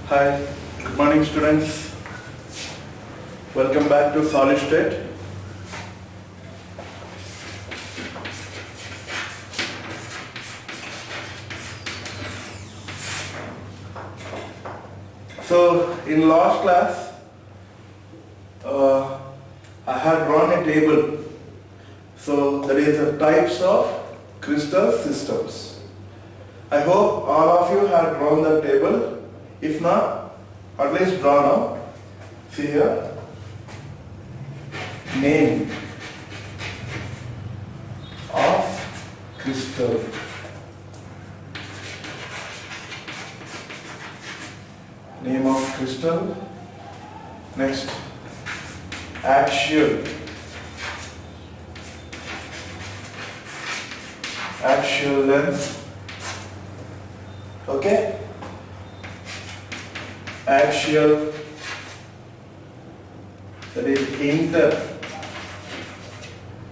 Hi, good morning students. Welcome back to Solid State. So in last class, I had drawn a table. So that is the types of crystal systems. I hope all of you have drawn the table. If not, at least draw now. See here. Name of crystal. Name of crystal. Next, axial. Axial length. Okay. Axial, that is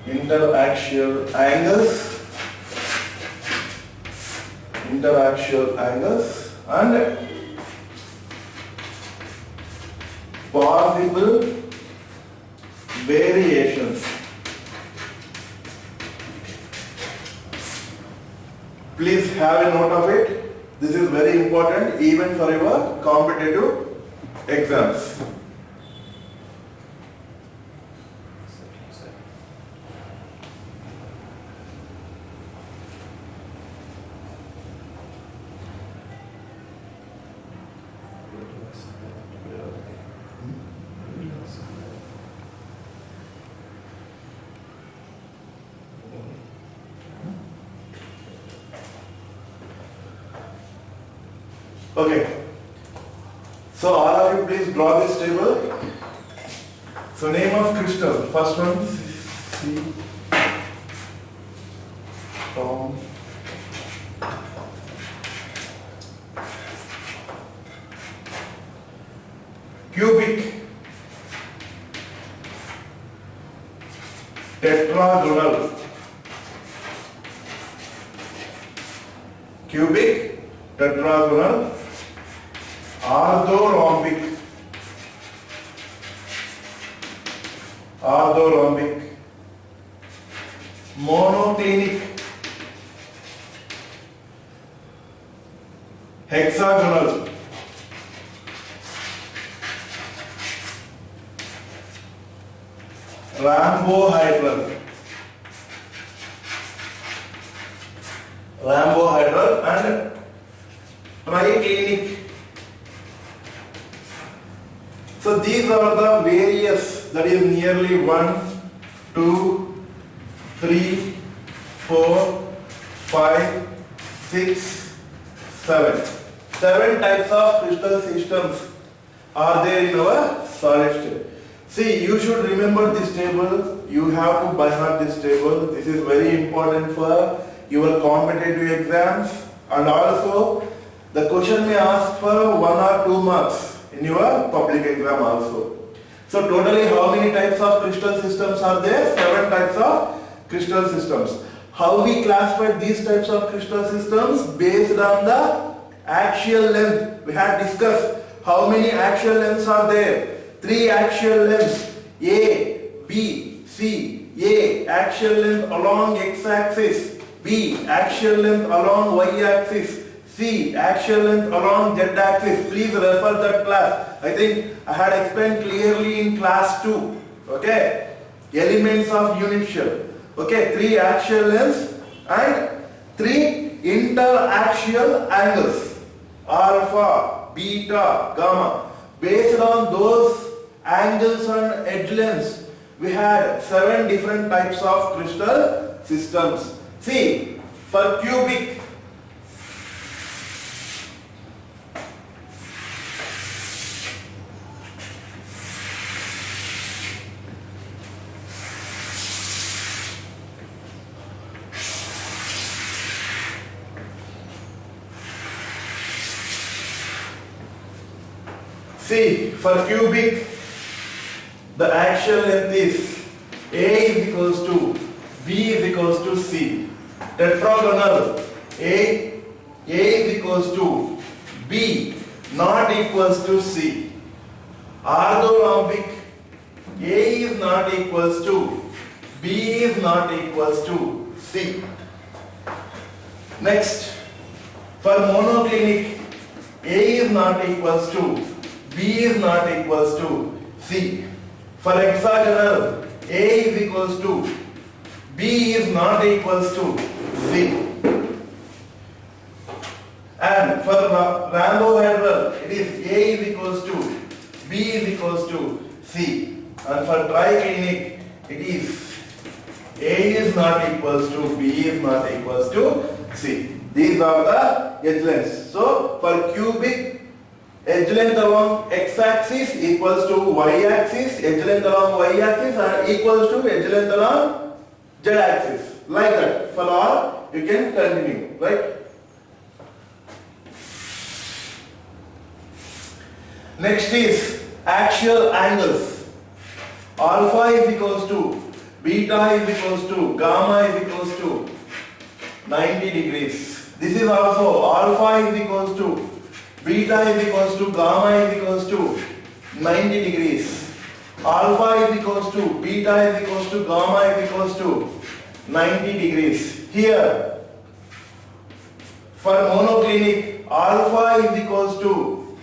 interaxial angles, and possible variations. Please have a note of it. This is very important even for your competitive exams. Okay, so all of you please draw this table. So name of crystal, first one, C, Tom, cubic, tetragonal, cubic, tetragonal, orthorhombic, monoclinic, hexagonal, rhombohedral, and triclinic. So these are the various, that is nearly 1, 2, 3, 4, 5, 6, 7. 7 types of crystal systems are there in our solid state. See, you should remember this table. You have to by heart this table. This is very important for your competitive exams, and also the question may ask for 1 or 2 marks in your public exam also. So totally how many types of crystal systems are there? 7 types of crystal systems. How we classify these types of crystal systems? Based on the axial length. We had discussed how many axial lengths are there. 3 axial lengths, A, B, C. A axial length along x-axis, B axial length along y-axis, C axial length along z-axis. Please refer that class. I think I had explained clearly in class 2. Okay, elements of unit shell. Okay, 3 axial lengths and 3 interaxial angles, alpha, beta, gamma. Based on those angles and edge lengths, we had 7 different types of crystal systems. See, for cubic, the axial length is A is equals to B is equals to C. Tetragonal, A is equals to B not equals to C. Orthorhombic A is not equals to B is not equals to C. Next, for monoclinic A is not equals to B is not equals to C. For hexagonal A is equals to B is not equals to C. And for rhombohedral, it is A is equals to B is equals to C. And for triclinic, it is A is not equals to B is not equals to C. These are the edge lengths. So for cubic, edge length along x-axis equals to y-axis, edge length along y-axis are equals to edge length along z-axis. Like that. For all, you can continue. Right? Next is axial angles. Alpha is equals to beta is equals to gamma is equals to 90 degrees. This is also alpha is equals to beta is equals to gamma is equals to 90 degrees. Alpha is equals to beta is equals to gamma is equals to 90 degrees. Here, for monoclinic, alpha is equals to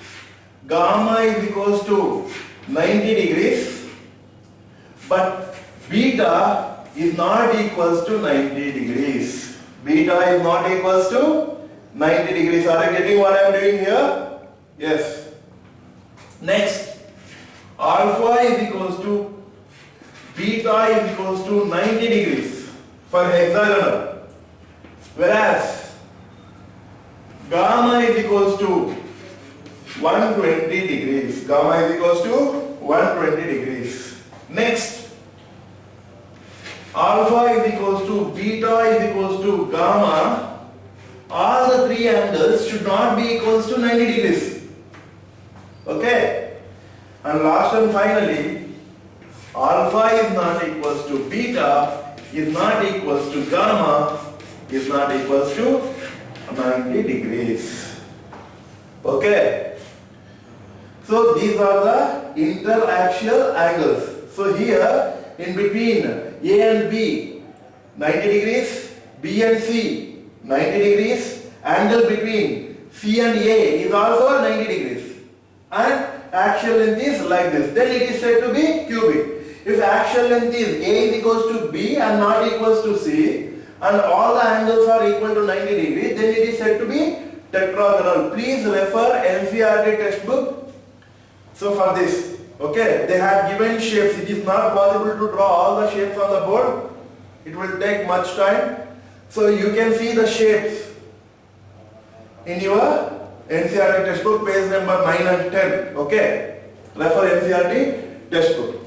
gamma is equals to 90 degrees. But beta is not equals to 90 degrees. Beta is not equals to 90 degrees. Are you getting what I am doing here? Yes. Next, alpha is equals to beta is equals to 90 degrees for hexagonal. Whereas gamma is equals to 120 degrees. Gamma is equals to 120 degrees. Next, alpha is equals to beta is equals to gamma. All the three angles should not be equals to 90 degrees. Okay? And last and finally, alpha is not equals to beta, is not equals to gamma, is not equals to 90 degrees. Okay? So these are the interaxial angles. So here, in between A and B, 90 degrees, B and C, 90 degrees, angle between C and A is also 90 degrees. And axial length is like this. Then it is said to be cubic. If axial length is A is equals to B and not equals to C, and all the angles are equal to 90 degrees, then it is said to be tetragonal. Please refer NCERT textbook. So for this, okay, they have given shapes. It is not possible to draw all the shapes on the board. It will take much time. So you can see the shapes in your NCERT textbook, page number 9 and 10. Okay, refer NCERT textbook.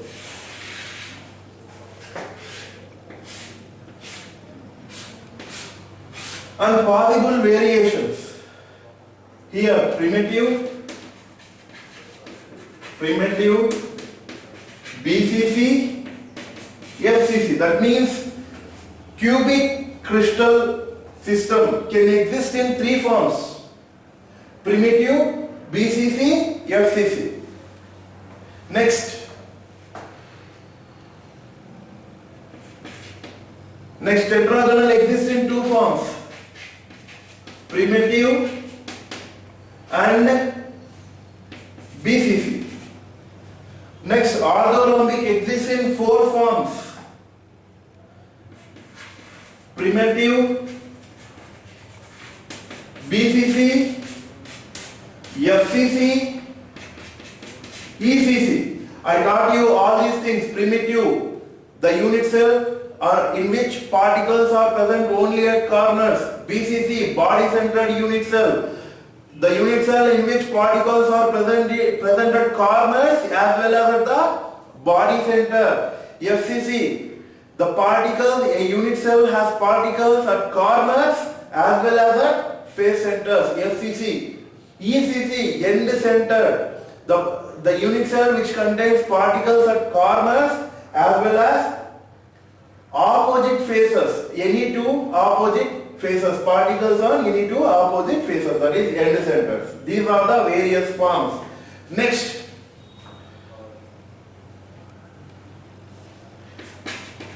And possible variations. Here, primitive, BCC, FCC. That means cubic crystal system can exist in three forms: primitive, BCC, FCC. Next, tetragonal exists in two forms: primitive and BCC. Next, orthorhombic exists in four forms: primitive, BCC, FCC, ECC. I taught you all these things. Primitive, the unit cell in which particles are present only at corners. BCC, body-centered unit cell, the unit cell in which particles are present at corners as well as at the body center. FCC, the particles, a unit cell has particles at corners as well as at face centers. FCC. ECC, end center, the unit cell which contains particles at corners as well as opposite faces, any two opposite faces, particles on any two opposite faces, that is end centers. These are the various forms. Next,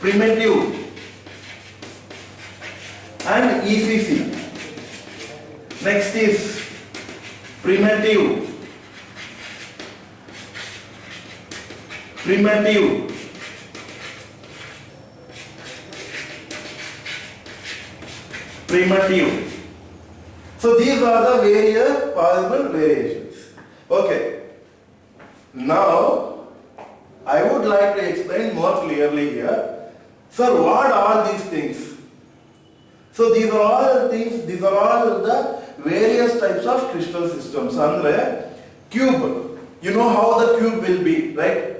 primitive and ECC. Next is primitive, primitive. So these are the various possible variations. Okay. Now I would like to explain more clearly here. Sir, what are these things? So these are all things, these are all the various types of crystal systems. Andre, cube, you know how the cube will be, right?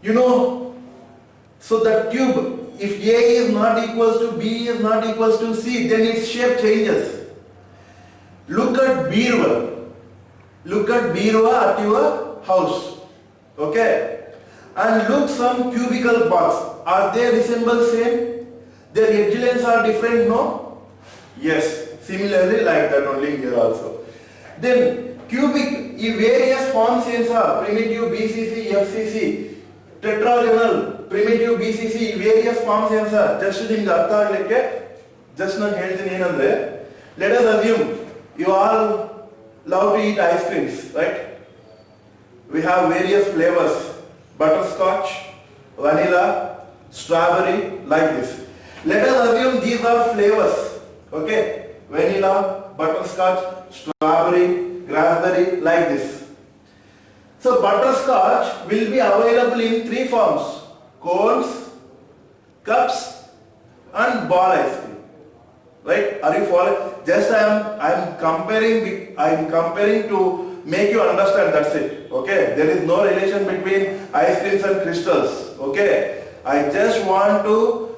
You know, so that cube, if A is not equals to B is not equals to C, then its shape changes. Look at Birwa. Look at Birwa at your house. Okay? And look some cubical box. Are they resemble same? Their edge lengths are different, no? Yes. Similarly like that only here also. Then cubic, various forms are primitive BCC, FCC, tetragonal, primitive BCC, various forms are. Just think just not help. Let us assume you all love to eat ice creams, right? We have various flavors, butterscotch, vanilla, strawberry, like this. Let us assume these are flavors, okay? Vanilla, butterscotch, strawberry, raspberry, like this. So butterscotch will be available in three forms: cones, cups, and ball ice cream. Right? Are you following? Just I am comparing to make you understand. That's it. Okay? There is no relation between ice creams and crystals. Okay? I just want to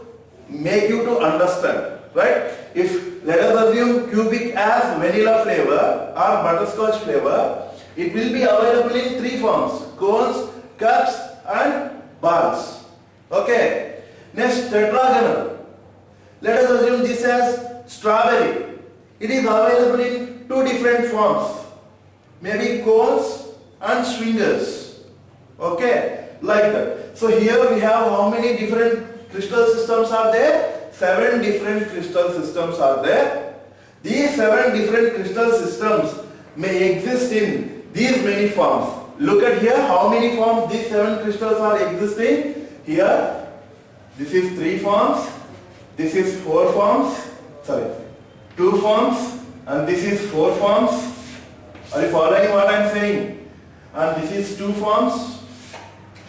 make you to understand. Right? If let us assume cubic as vanilla flavor or butterscotch flavor, it will be available in three forms: cones, cups, and balls. Okay. Next, tetragonal. Let us assume this as strawberry. It is available in two different forms, maybe cones and swingers. Okay, like that. So here we have how many different crystal systems are there? 7 different crystal systems are there. These 7 different crystal systems may exist in these many forms. Look at here how many forms these 7 crystals are existing. Here, this is 3 forms, this is 4 forms, 2 forms, and this is 4 forms. Are you following what I am saying? And this is 2 forms,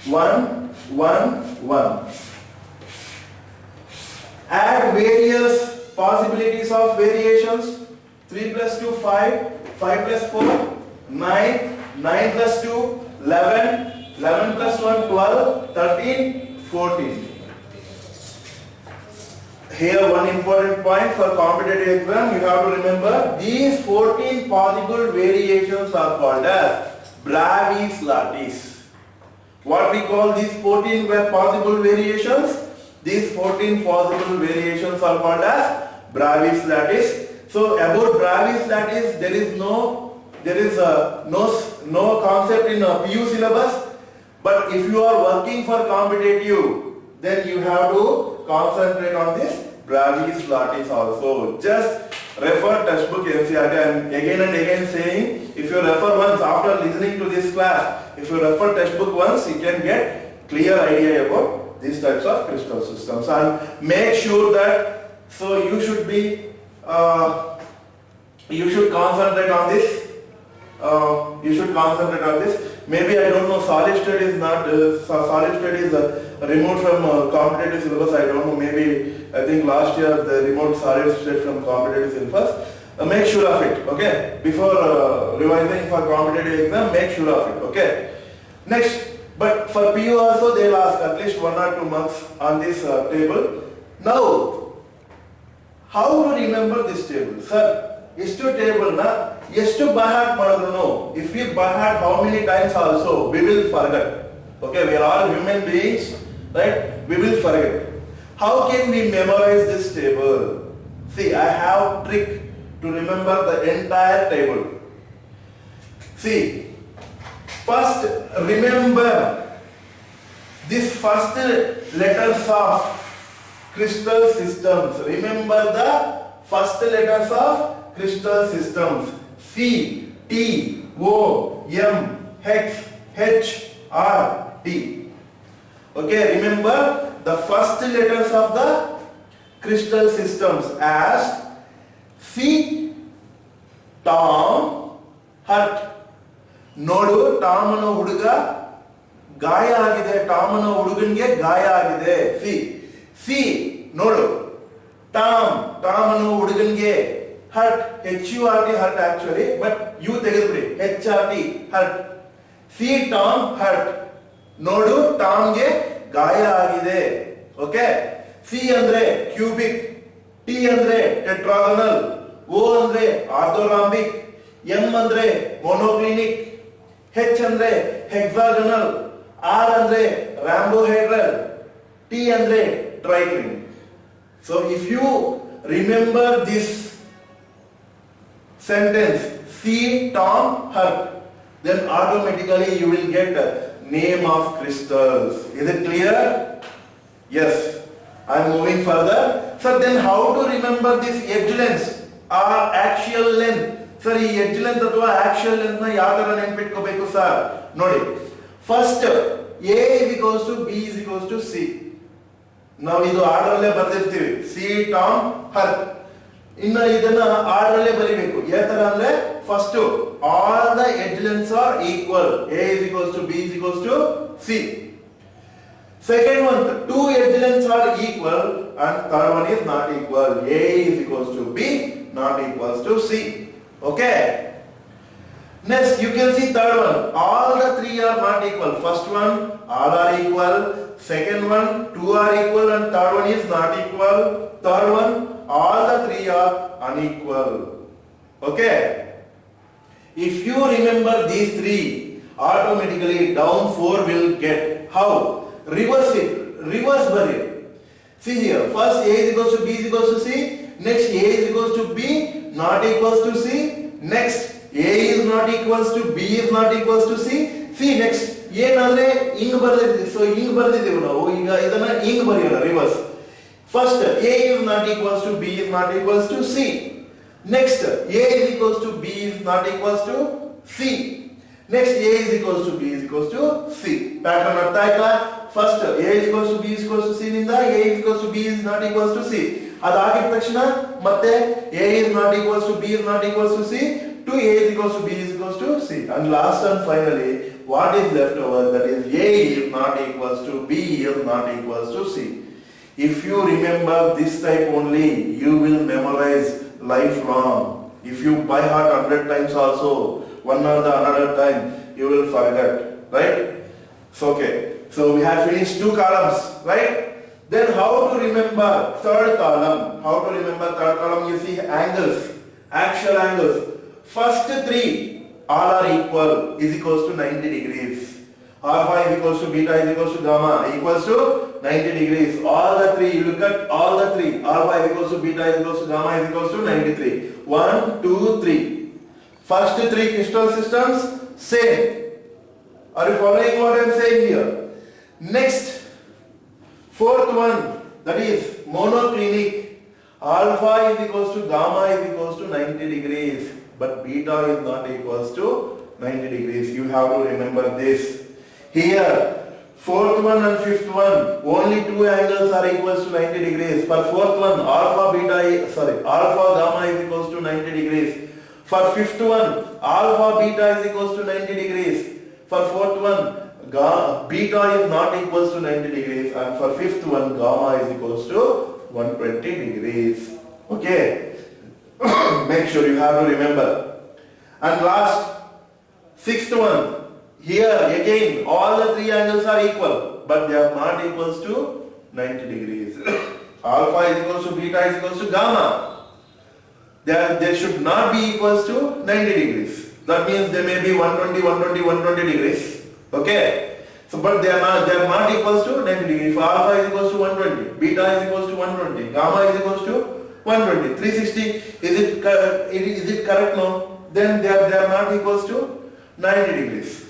1, 1, 1. Add various possibilities of variations. 3 plus 2, 5, 5 plus 4, 9, 9 plus 2, 11, 11 plus 1, 12, 13, 14. Here one important point for competitive exam, you have to remember these 14 possible variations are called as Bravais lattice. What we call these 14 possible variations? These 14 possible variations are called as Bravais lattice. So about Bravais lattice, there is no concept in a PU syllabus. But if you are working for competitive, then you have to concentrate on this Bravais lattice also. Just refer textbook NCERT. I am again and again saying, if you refer once after listening to this class, if you refer textbook once, you can get clear idea about these types of crystal systems. And make sure that, so you should be, you should concentrate on this. Maybe I don't know, solid state is not, solid state is removed from competitive syllabus. I don't know, maybe I think last year they removed solid state from competitive syllabus. Make sure of it, okay? Before revising for competitive exam, make sure of it, okay? Next, but for PU also they will ask at least 1 or 2 marks on this table. Now, how to remember this table? Sir, istu table na, ಎಷ್ಟು by heart. If we by heart how many times also, we will forget. Okay, we are all human beings, right? We will forget. How can we memorize this table? See, I have trick to remember the entire table. See, first remember this first letters of crystal systems. Remember the first letters of crystal systems. C, T, O, M, X, H, R, T. Okay, remember the first letters of the crystal systems as C, Tom, Hut. ನೋಡು ಟಾಮನ ಹುಡುಗ ಗಾಯ ಆಗಿದೆ, ಟಾಮನ ಹುಡುಗನಿಗೆ ಗಾಯ ಆಗಿದೆ. C ನೋಡು Tom, ಟಾಮನ ಹುಡುಗನಿಗೆ hurt, HURT hurt actually, but you ತೆಗೆದುಬಿಡಿ, HRT hurt. See Tom hurt, ನೋಡು ಟಾಮ್ಗೆ ಗಾಯ ಆಗಿದೆ. ಓಕೆ, ಸಿ ಅಂದ್ರೆ ಕ್ಯೂಬಿಕ್, ಟಿ ಅಂದ್ರೆ ಟೆಟ್ರಾಗನಲ್, ಓ ಅಂದ್ರೆ ಆರ್ಥೋರಾಂಬಿಕ್, ಎಂ ಅಂದ್ರೆ ಮೊನೋಕ್ಲಿನಿಕ್, H ಅಂದ್ರೆ hexagonal, R ಅಂದ್ರೆ rhombohedral, T ಅಂದ್ರೆ triclinic. So if you remember this sentence, C, Tom, Hurt, then automatically you will get the name of crystals. Is it clear? Yes. I am moving further. So then how to remember this edge length or axial length? Sir, ಈ edge length ಅಥವಾ axial length ನ ಯಾವ ತರ ನೆನ್ಪಿಟ್ಕೋಬೇಕು sir? ನೋಡಿ, first A B C. ನಾವು ಇದು order ಅಲ್ಲೇ ಬರ್ದಿರ್ತೀವಿ, C Tom ಹರ್. ಇನ್ನ ಇದನ್ನ ಆರ್ಡರ್ ಅಲ್ಲೇ ಬರಿಬೇಕು. ಯಾವ ತರ ಅಂದ್ರೆ first all the edge lengths are equal, A B C. Second one, two edge lengths are equal and third one is not equal. A B not equals to C. Okay. Next, you can see third one. All the three are not equal. First one, all are equal. Second one, two are equal, and third one is not equal. Third one, all the three are unequal. Okay. If you remember these three, automatically down 4 will get. How? Reverse it. Reverse barrier. See here. First, A B C. Next, A to B. Not equals to C. Next, A is not equals to B is not equals to C. See next, ಏನಂದ್ರೆ ಹಿಂಗ್ ಬರ್ದಿದ್ದೀವಿ. So ಹಿಂಗ್ ಬರ್ದಿದ್ದೀವಿ ನಾವು. ಈಗ ಇದನ್ನ ಹಿಂಗ್ ಬರೆಯೋಣ, reverse. First A is not equals to B is not equals to C. Next, A is equals to B is not equals to C. Next, A is equals to B is equals to C. Pattern ಅರ್ಥ ಆಯ್ತಾ? First A is equals to B is equals to C ನಿಂದ A is equals to B is not equals to C. ಅದಾಗಿದ ತಕ್ಷಣ ಮತ್ತೆ A is not equals to B is not equals to C to A is equals to B is equals to C, and last and finally what is left over, that is A is not equals to B is not equals to C. If you remember this type only, you will memorize lifelong. If you by heart 100 times also, one or the another time, you will forget, right? So okay, so we have finished two columns, right? Then how to remember third column? How to remember third column? You see angles, actual angles. First three all are equal is equals to 90 degrees. Alpha is equals to beta is equals to gamma equals to 90 degrees. All the three, you look at all the three. Alpha is equals to beta is equals to gamma is equals to 93. 1, 2, 3. First three crystal systems same. Are you following what I am saying here? Next, fourth one, that is monoclinic. Alpha is equals to gamma is equals to 90 degrees, but beta is not equals to 90 degrees. You have to remember this. Here, fourth one and fifth one, only two angles are equals to 90 degrees. For fourth one, alpha gamma is equals to 90 degrees. For fifth one, alpha beta is equals to 90 degrees. For fourth one, beta is not equals to 90 degrees, and for fifth one, gamma is equals to 120 degrees. Okay. Make sure you have to remember. And last, sixth one, here again all the three angles are equal, but they are not equals to 90 degrees. Alpha is equals to beta is equals to gamma. They should not be equals to 90 degrees. That means they may be 120 degrees. Okay. So but they are not equals to 90 degrees. If alpha is equals to 120, beta is equals to 120, gamma is equals to 120. 360, is it correct? No. Then they are not equals to 90 degrees.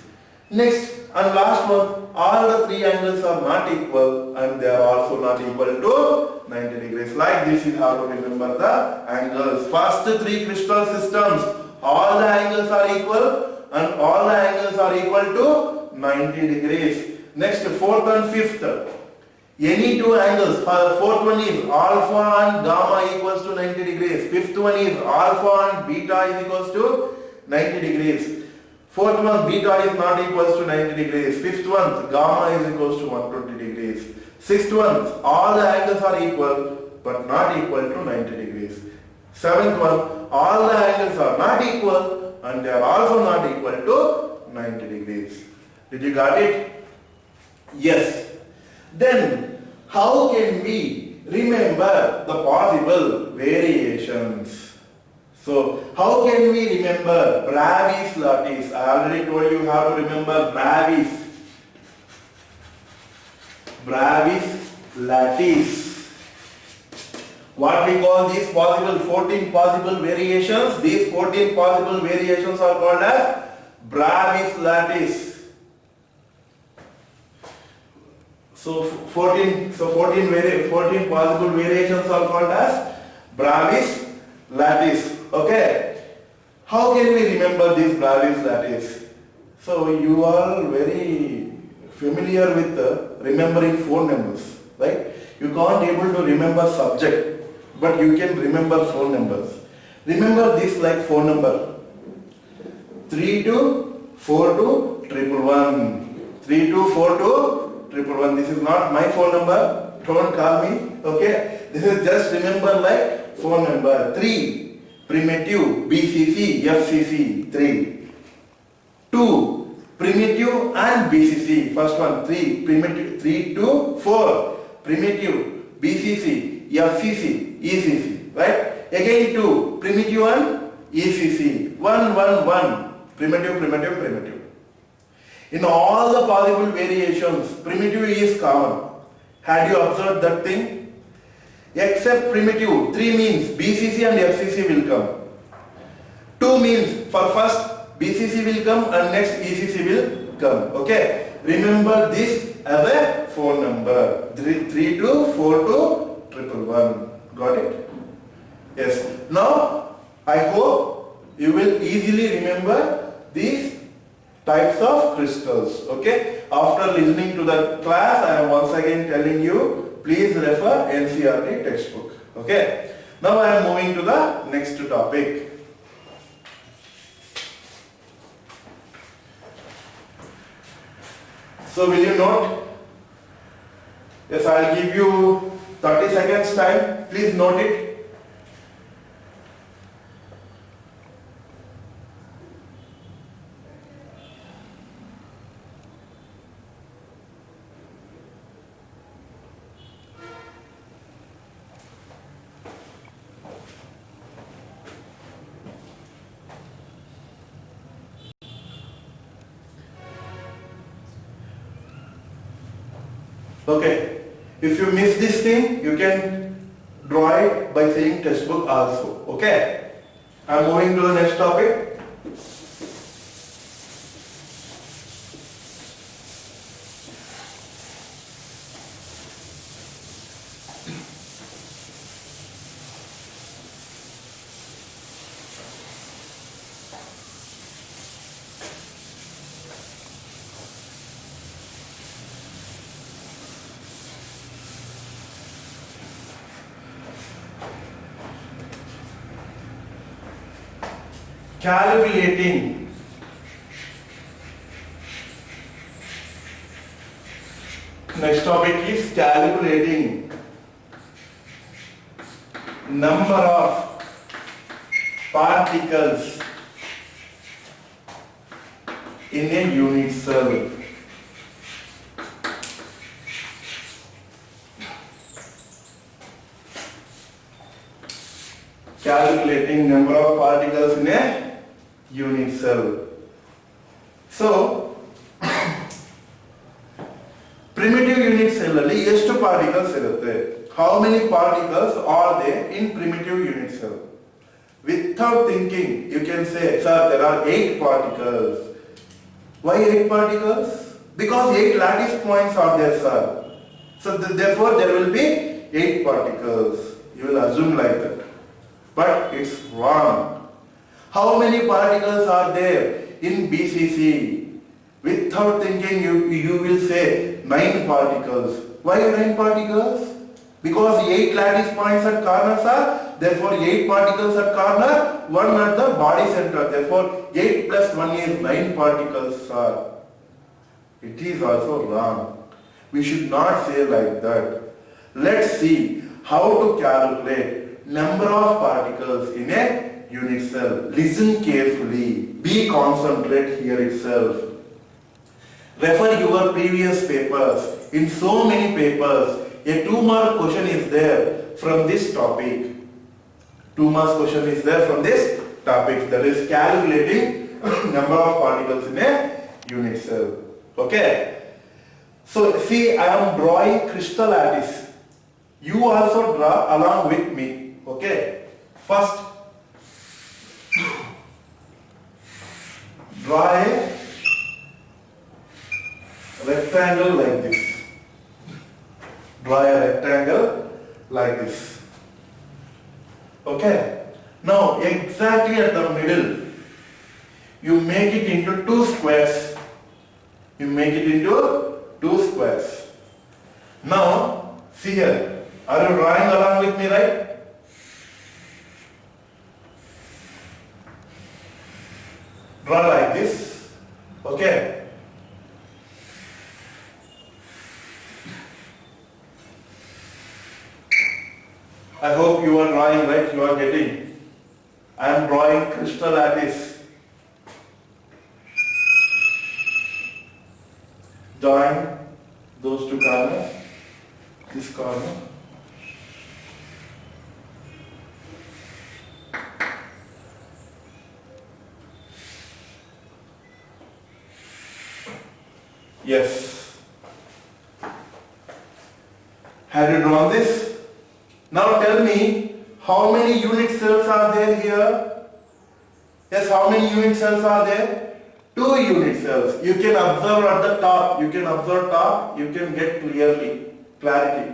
Next and last one, all the three angles are not equal and they are also not equal to 90 degrees. Like this you have to remember the angles. First three crystal systems, all the angles are equal and all the angles are equal to 90 degrees. Next, fourth and fifth, any two angles, fourth one is alpha and gamma equals to 90 degrees. Fifth one is alpha and beta is equals to 90 degrees. Fourth one, beta is not equals to 90 degrees. Fifth one, gamma is equals to 120 degrees. Sixth one, all the angles are equal but not equal to 90 degrees. Seventh one, all the angles are not equal and they are also not equal to 90 degrees. Did you got it? Yes. Then, how can we remember the possible variations? So, how can we remember Bravais lattice? I already told you how to remember Bravais. Bravais lattice. What we call these possible 14 possible variations? These 14 possible variations are called as Bravais lattice. So 14 possible variations are called as Bravais lattice. Okay. How can we remember this Bravais lattice? So you are very familiar with remembering phone numbers, right? You can't able to remember subject, but you can remember phone numbers. Remember this like phone number 324211. 324211. This is not my phone number. Don't call me. Okay. This is just remember like phone number 3. Primitive BCC FCC 3. 2. Primitive and BCC. First one 3. Primitive 3 to 4. Primitive BCC FCC ECC. Right. Again 2. Primitive and ECC. 1 1 1. Primitive. In all the possible variations, primitive is common. Had you observed that thing? Except primitive, 3 means BCC and FCC will come. 2 means for first BCC will come and next ECC will come. Okay. Remember this as a phone number 324211. Got it? Yes. Now I hope you will easily remember these types of crystals. Okay. After listening to the class, I am once again telling you, please refer NCERT textbook. Okay. Now I am moving to the next topic. So will you note? Yes, I will give you 30 seconds time. Please note it. Okay, if you miss this thing, you can draw it by saying textbook also. Okay, I am moving to the next topic. Calculating next topic is calculating number of particles in a unit cell. Calculating number of particles in a unit cell. So, primitive unit cell alli ಎಷ್ಟು particles irutte? how many particles are there in primitive unit cell? Without thinking, you can say, sir, there are 8 particles. Why 8 particles? Because 8 lattice points are there, sir. So therefore, there will be 8 particles. You will assume like that. But it's wrong. How many particles are there in BCC? Without thinking, you will say 9 particles. Why 9 particles? Because 8 lattice points at corners are, therefore 8 particles at corner, 1 at the body center. Therefore 8 plus 1 is 9 particles are. It is also wrong. We should not say like that. Let's see how to calculate number of particles in a unit cell. Listen carefully. Be concentrate here itself. Refer your previous papers. In so many papers, a 2-mark question is there from this topic. 2-mark question is there from this topic, that is calculating number of particles in a unit cell. Okay. So see, I am drawing crystal lattice. You also draw along with me. Okay. First, draw a rectangle like this. Draw a rectangle like this. Okay. Now exactly at the middle, you make it into 2 squares. You make it into 2 squares. Now see here. Are you drawing along with me, right? Draw like this. Okay. I hope you are drawing right, you are getting. I am drawing crystal lattice. Join those 2 corners, this corner. Yes. Have you drawn this? Now tell me, how many unit cells are there here? Yes, how many unit cells are there? 2 unit cells. You can observe at the top. You can observe top. You can get clarity.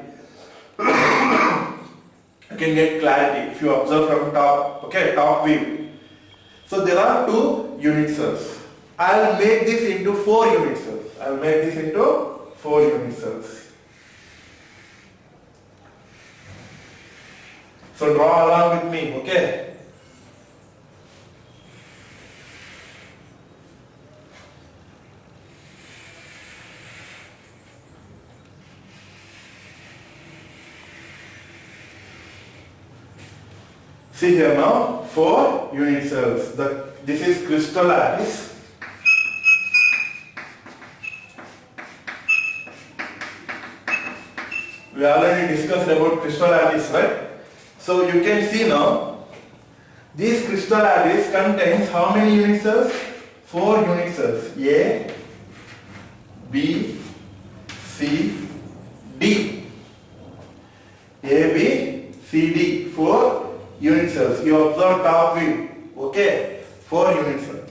You can get clarity if you observe from top. Okay, top view. So there are 2 unit cells. I will make this into 4 unit cells. I will make this into 4 unit cells. So draw along with me, okay? See here now, 4 unit cells. This is crystal lattice. We already discussed about crystal lattice, right? So you can see now, this crystal lattice contains how many unit cells? 4 unit cells. A, B, C, D. A, B, C, D. 4 unit cells. You observe top view. Okay. 4 unit cells.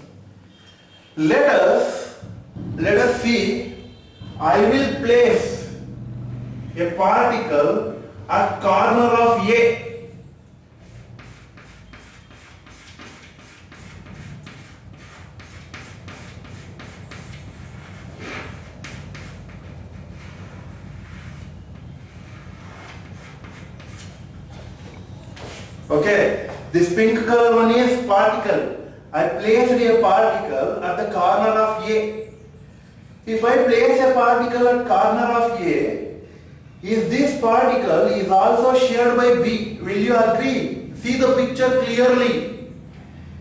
Let us see. I will place a particle at corner of A. Okay, this pink color one is particle. I placed a particle at the corner of A. If I place a particle at corner of A, is this particle is also shared by B? Will you agree? See the picture clearly.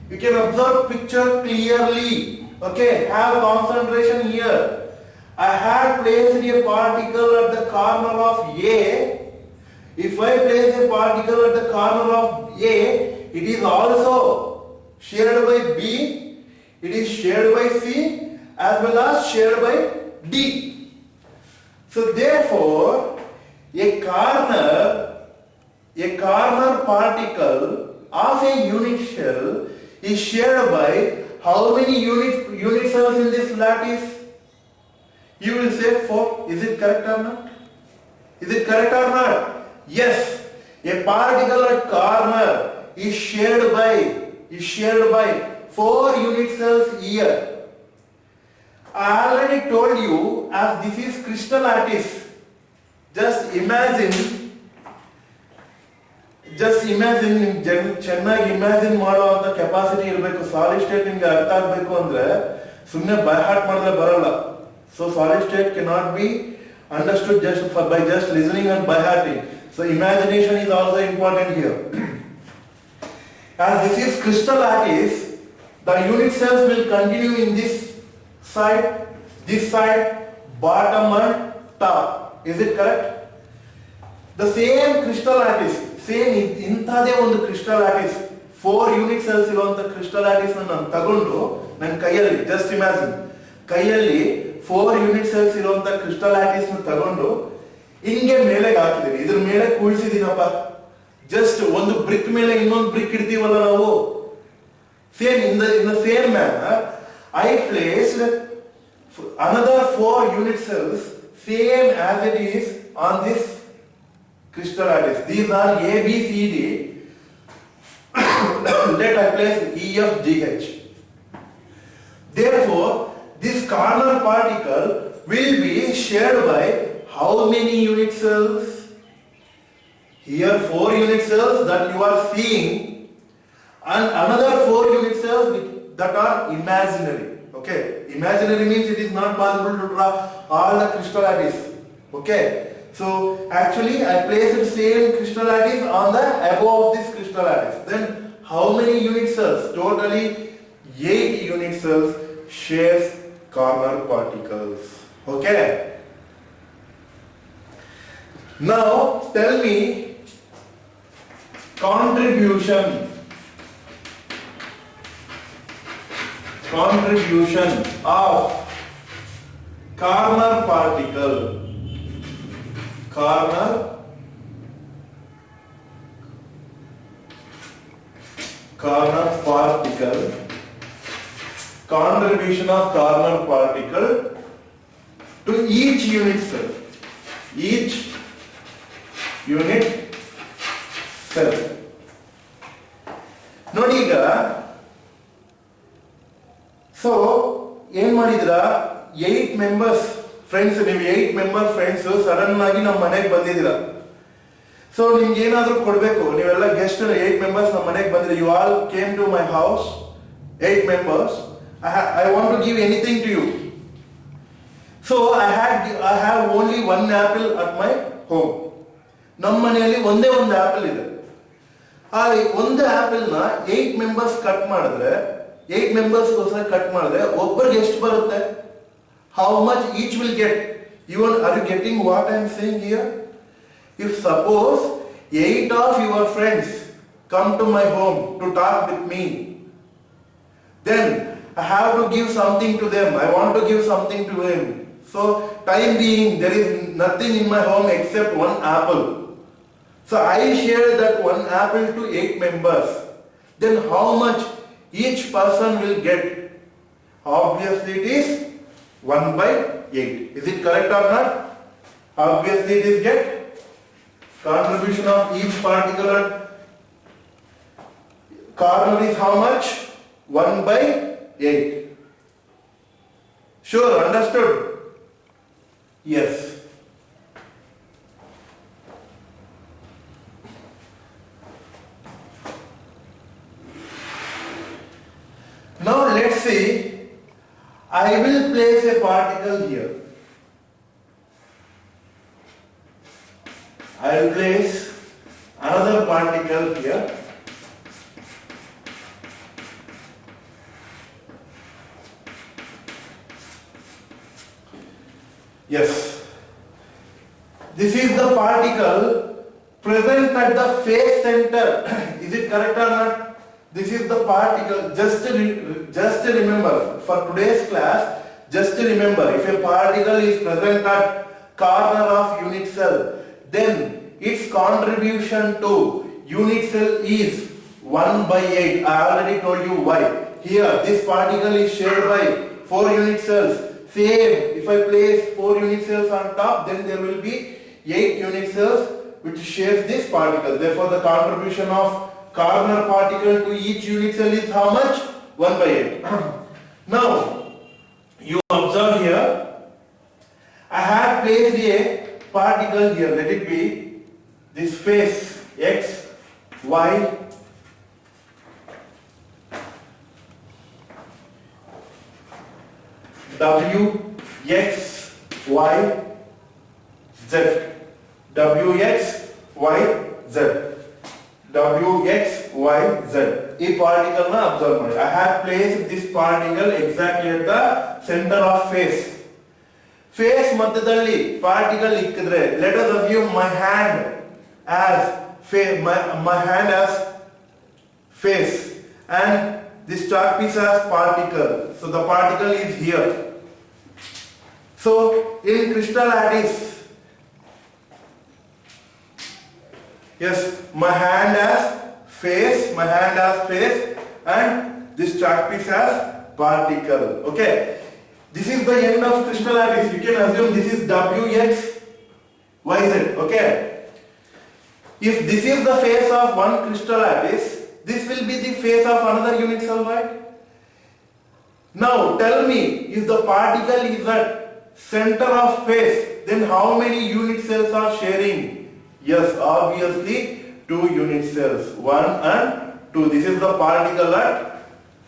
You can observe picture clearly. Okay, have concentration here. I had placed a particle at the corner of A. If I place a particle at the corner of A, it is also shared by B, it is shared by C, as well as shared by D. So therefore, A corner particle of a unit cell is shared by how many unit cells in this lattice? You will say 4. Is it correct or not? Is it correct or not? Yes. A particular corner is shared by 4 unit cells here. I already told you, as this is crystal lattice, just imagine ಚೆನ್ನಾಗಿ imagine ಮಾಡುವಂತ capacity ಇರಬೇಕು. Solid state ನಿಮ್ಗೆ ಅರ್ಥ ಆಗಬೇಕು ಅಂದ್ರೆ ಸುಮ್ಮನೆ by heart ಮಾಡಿದ್ರೆ ಬರಲ್ಲ. So solid state cannot be understood by just listening and by hearting. So imagination is also important here. As this is crystal lattice, the unit cells will continue in this side, bottom and top. Is it correct? The same crystal lattice, same ಇಂಥದೇ ಒಂದು crystal lattice 4 unit cells ಇರುವಂತ crystal lattice ನಾನು ತಗೊಂಡು ನನ್ನ ಕೈಯಲ್ಲಿ just imagine ಕೈಯಲ್ಲಿ 4 unit cells ಇರುವಂತ crystal lattice ತಗೊಂಡು ಹಿಂಗೆ ಮೇಲೆ ಹಾಕಿದ್ದೀನಿ. ಇದ್ರ ಮೇಲೆ ಕೂಡಿಸಿದೀನಪ್ಪ. ಜಸ್ಟ್ ಒಂದು ಬ್ರಿಕ್ ಮೇಲೆ ಇನ್ನೊಂದು ಬ್ರಿಕ್ ಇಡ್ತೀವಲ್ಲ ನಾವು, same in the same manner I placed another 4 unit cells same as it is on this crystal lattice. These are A, B, C, D. Let I place E, F, G, H. Therefore, this corner particle will be shared by how many unit cells? Here 4 unit cells that you are seeing, and another 4 unit cells that are imaginary. Okay, imaginary means it is not possible to draw all the crystal lattice. Okay, so actually I placed same crystal lattice on the above of this crystal lattice. Then how many unit cells? Totally 8 unit cells shares corner particles. Okay. Now tell me contribution of corner particle contribution of corner particle to each unit cell. ನೋಡಿ ಈಗ so ಏನ್ ಮಾಡಿದ್ರ 8 members friends, ನೀವು 8 member friends sudden ಆಗಿ ನಮ್ಮ ಮನೆಗೆ ಬಂದಿದ್ದೀರಾ. So ನಿಮ್ಗೆ ಏನಾದ್ರೂ ಕೊಡ್ಬೇಕು, ನೀವೆಲ್ಲ ಗೆಸ್ಟ್ 8 ಮೆಂಬರ್ಸ್ ನಮ್ಮ ಮನೆಗೆ ಬಂದಿರಿ. You all came to my house, 8 members. I want to give anything to you. So I have only one apple at my home. ನಮ್ಮ ಮನೆಯಲ್ಲಿ ಒಂದೇ ಒಂದು ಆಪಲ್ ಇದೆ. ಆ ಒಂದು ಆಪಲ್ ನ 8 ಮೆಂಬರ್ಸ್ ಕಟ್ ಮಾಡಿದ್ರೆ 8 ಮೆಂಬರ್ಸ್ ಗೋಸ್ಕರ ಕಟ್ ಮಾಡಿದ್ರೆ ಒಬ್ಬರಿಗೆ ಎಷ್ಟು ಬರುತ್ತೆ? How much each will get? Are you getting what I am saying here? If suppose 8 of your friends come to my home to talk with me, then I have to give something to them. I want to give something to him. So time being, there is nothing in my home except one apple. So I share that one apple to 8 members. Then how much each person will get? Obviously it is 1/8. Is it correct or not? Obviously it is get. Contribution of each particular corner is how much? 1/8. Sure, understood? Yes. Now let's see, I will place a particle here. I will place another particle here. Yes. This is the particle present at the face center. Is it correct or not? This is the particle. Just remember, for today's class, just remember, if a particle is present at corner of unit cell, then its contribution to unit cell is 1 by 8. I already told you why. Here, this particle is shared by 4 unit cells. Same, if I place 4 unit cells on top, then there will be 8 unit cells which shares this particle. Therefore, the contribution of corner particle to each unit cell is how much? 1 by 8. Now, you observe here, I have placed a particle here. Let it be this face X, Y, W, X, Y, Z. W, X, Y, Z. W, X, Y, Z. ಈ particle na observe ಮಾಡಿ. I have placed this particle exactly at the center of face. Face ಮಧ್ಯದಲ್ಲಿ particle ಇಕ್ಕಿದ್ರೆ, let us assume my hand as face, my hand as face, and this chalk piece as particle. So the particle is here. So in crystal lattice, yes, my hand as face, and this chalk piece as particle. Okay, this is the end of crystal lattice. You can assume this is Wx, Yz. Okay, if this is the face of one crystal lattice, this will be the face of another unit cell, right? Now tell me, if the particle is at center of face, then how many unit cells are sharing? Yes, obviously 2 unit cells, 1 and 2. This is the particle at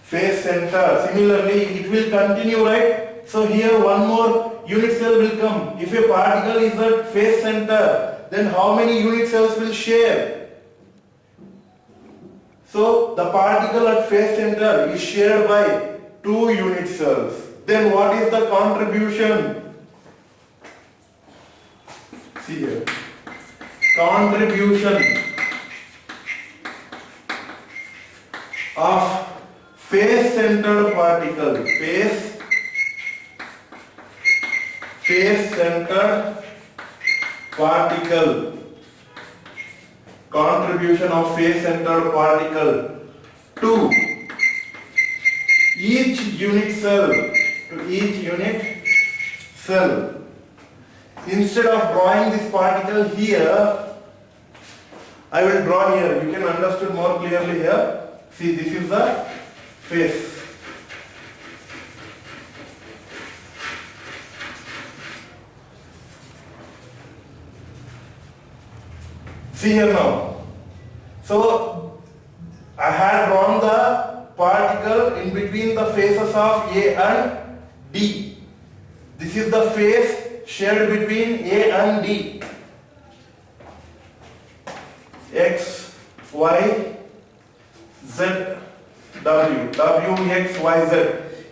face center. Similarly, it will continue, right? So here one more unit cell will come. If a particle is at face center, then how many unit cells will share? So the particle at face center is shared by 2 unit cells. Then what is the contribution? See here. Contribution of face centered particle. Face centered particle. Contribution of face centered particle to each unit cell. Instead of drawing this particle here, I will draw here. You can understand more clearly here. See, this is the face. See here now. So I had drawn the particle in between the faces of A and D. This is the face shared between A and D. X, Y, Z, W. W, X, Y, Z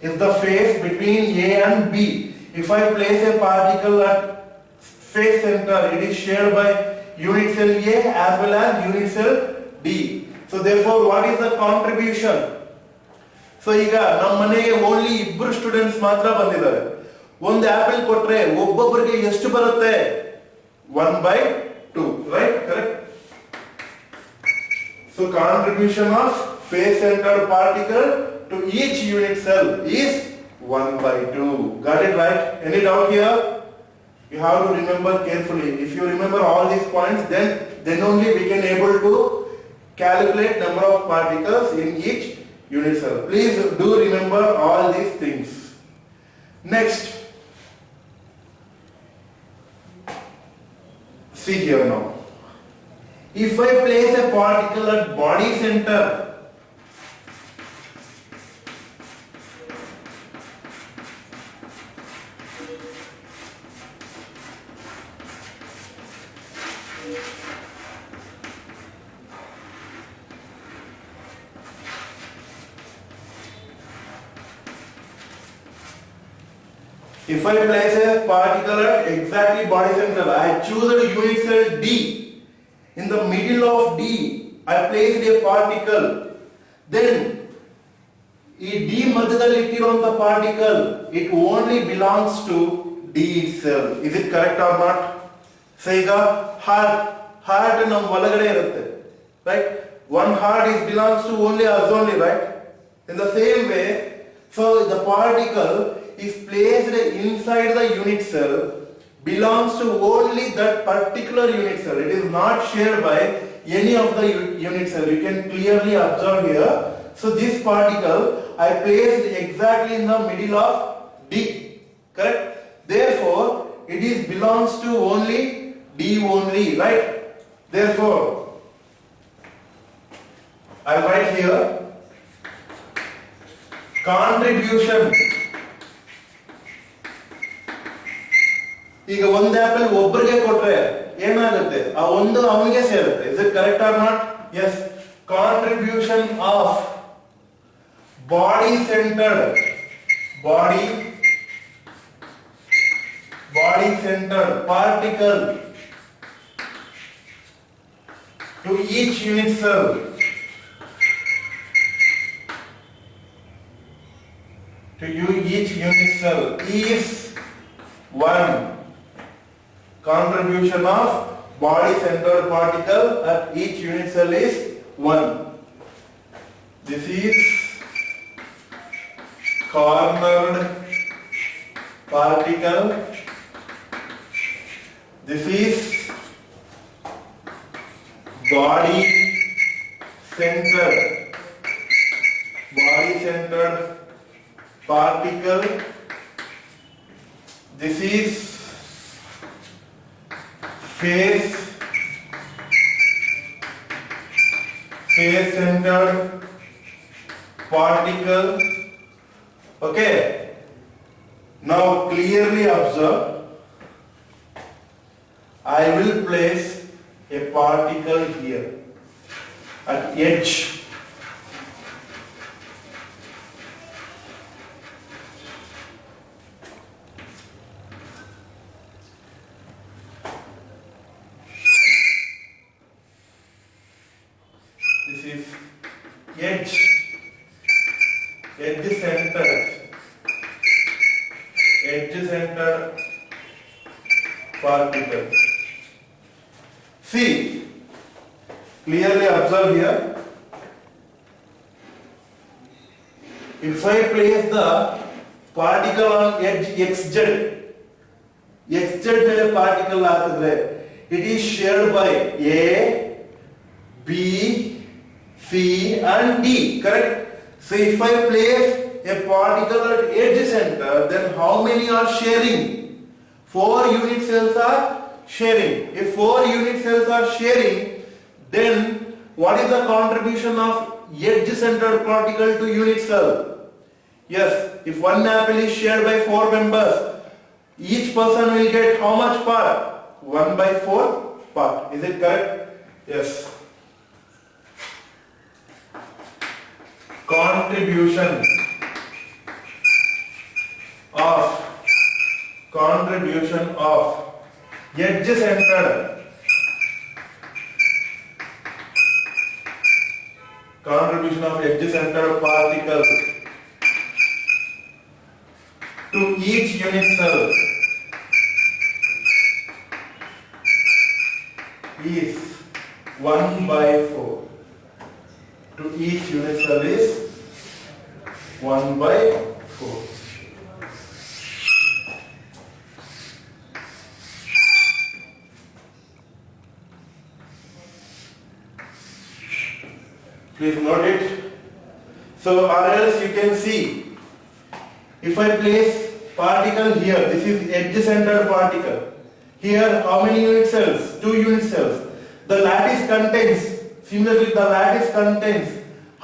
is the face between A and B. If I place a particle at face center, it is shared by unit cell A as well as unit cell D. So therefore, what is the contribution? So ಈಗ ನಮ್ಮ ಮನೆಗೆ only ಇಬ್ಬರು students ಮಾತ್ರ ಬಂದಿದ್ದಾರೆ. ಒಂದು apple ಕೊಟ್ರೆ ಒಬ್ಬೊಬ್ಬರಿಗೆ ಎಷ್ಟು ಬರುತ್ತೆ? 1/2, right? Correct. So contribution of face centered particle to each unit cell is 1/2. Got it right? Any doubt here? You have to remember carefully. If you remember all these points, then only we can able to calculate number of particles in each unit cell. Please do remember all these things. Next, see here now. If I place a particle at body center, if I place a particle at exactly body center, I choose a unit cell D. In the middle of D, I placed a particle. Then, ಈ D ಮಧ್ಯದಲ್ಲಿ ಇಟ್ಟಿರುವಂತ particle, it only belongs to D itself. Is it correct or not? So ಈಗ heart ನಮ್ಮ ಒಳಗಡೆ ಇರುತ್ತೆ, right? One heart belongs to only us only, right? In the same way, so the particle is placed inside the unit cell, belongs to only that particular unit cell. It is not shared by any of the unit cell. You can clearly observe here. So this particle I placed exactly in the middle of D, correct? Therefore, it is belongs to only D only, right? Therefore, I write here contribution. ಈಗ ಒಂದು apple ಒಬ್ಬರಿಗೆ ಕೊಟ್ರೆ ಏನಾಗುತ್ತೆ, ಆ ಒಂದು ಅವನಿಗೆ ಸೇರುತ್ತೆ. Is it correct or not? Yes. Contribution of body centered particle to each unit cell is 1. Contribution of body centered particle at each unit cell is 1. This is cornered particle. This is body centered particle. This is face centered particle. Okay, now clearly observe, I will place a particle here at edge. This is edge centered particle. See, clearly observe here. If I place the particle on edge xz ಮೇಲೆ particle ಹಾಕಿದ್ರೆ, it is shared by A, B, C and D, correct? So if I place a particle at edge center, then how many are sharing? 4 unit cells are sharing. If 4 unit cells are sharing, then what is the contribution of edge centered particle to unit cell? Yes, if one apple is shared by 4 members, each person will get how much part? 1/4 part. Is it correct? Yes. Contribution of edge centered particle to each unit cell is 1/4. To each unit cell is 1/4. Please note it. So, or else you can see, if I place particle here, this is edge-centered particle. Here, how many unit cells? 2 unit cells. The lattice contains, similarly, the lattice contains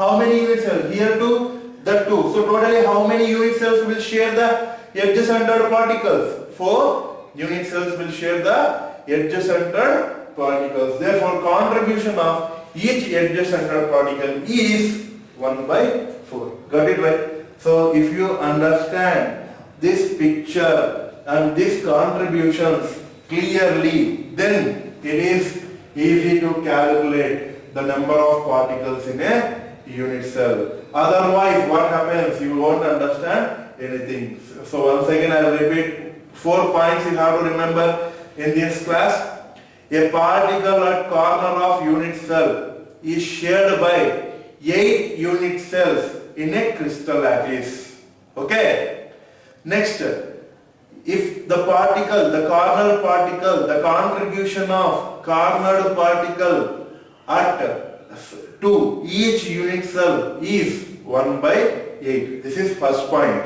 how many unit cells? Here 2, that 2. So, totally, how many unit cells will share the edge-centered particles? 4 unit cells will share the edge-centered particles. Therefore, contribution of each edge-centered particle is 1/4. Got it right? So, if you understand this picture and these contributions clearly, then it is easy to calculate the number of particles in a unit cell. Otherwise, what happens? You won't understand anything. So, once again, I will repeat 4 points you have to remember in this class. A particle at corner of unit cell is shared by 8 unit cells in a crystal lattice. Okay. Next, if the particle, the corner particle, the contribution of cornered particle to each unit cell is 1 by 8. This is first point.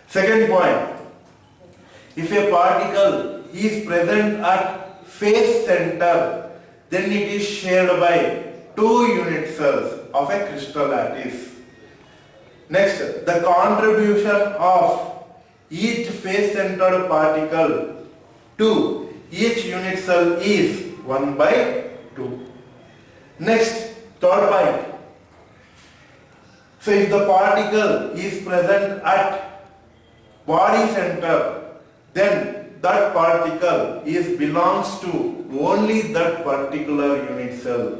Second point, if a particle is present at phase center, then it is shared by 2 unit cells of a crystal lattice. Next, the contribution of each phase centered particle to each unit cell is 1 by 2. Next, third point. So if the particle is present at body center, then that particle belongs to only that particular unit cell.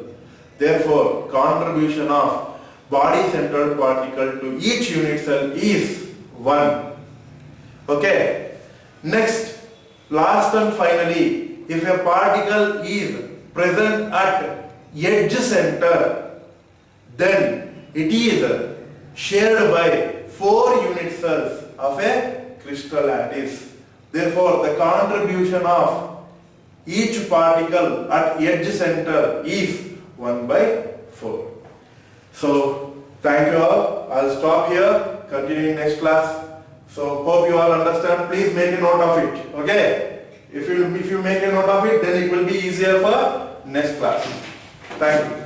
Therefore, contribution of body centered particle to each unit cell is 1. Okay. Next, last and finally, if a particle is present at edge center, then it is shared by 4 unit cells of a crystal lattice. Therefore, the contribution of each particle at edge center is 1 by 4. So, thank you all. I'll stop here, continue next class. So, hope you all understand. Please make a note of it. Okay? If you make a note of it, then it will be easier for next class. Thank you.